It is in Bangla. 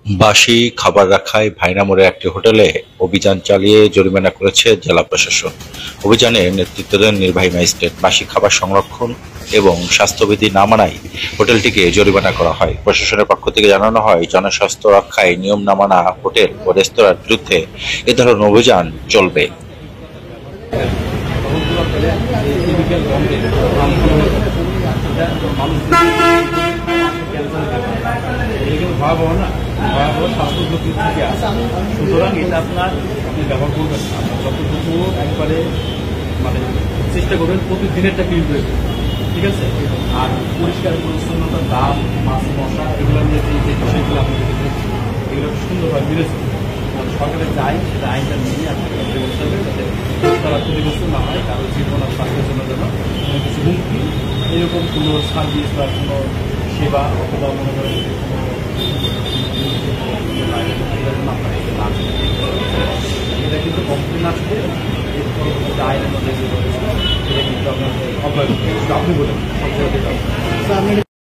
বাসি খাবার রাখায় ভাইনামোড়ের একটি হোটেলে অভিযান চালিয়ে জরিমানা করেছে জেলা প্রশাসন। অভিযানে নেতৃত্ব দেন নির্বাহী ম্যাজিস্ট্রেট। বাসি খাবার সংরক্ষণ এবং স্বাস্থ্যবিধি না মানায় হোটেলটিকে জরিমানা করা হয়। প্রশাসনের পক্ষ থেকে জানানো হয়, জনস্বাস্থ্য রক্ষায় নিয়ম না মানা হোটেল ও রেস্তোরাঁর বিরুদ্ধে এ ধরনের অভিযান চলবে। ভয়াবহ না, ভয়াবহ স্বাস্থ্য ঝুঁকি থেকে আসে। সুতরাং এটা আপনি ব্যবহার করবেন না। আপনার যতটুকু একবারে মানে চেষ্টা করবেন প্রতিদিনেরটা ক্লিন করে, ঠিক আছে। আর পরিষ্কার পরিচ্ছন্নতা, দাম, মাছ, মশলা এগুলো নিয়ে যে বিষয়গুলো আপনি এগুলো সুন্দরভাবে মিলেছে সরকারের যে আইন, সেটা আইনটা নিয়ে আপনাকে ব্যবস্থা হবে যাতে তারা ক্ষতিগ্রস্ত না হয়, কারো জীবন আর স্বাস্থ্যের জন্য যেন কিছু হুমকি এরকম কোনো সার্ভিস বা কোনো সেবা অথবা মনে করেন এটা কিন্তু কমপ্লেন আসবে, এর পরবর্তীতে আইনের মধ্যে সেটা কিন্তু আপনার অব্যাহত আপনি বলেন সব জায়গায়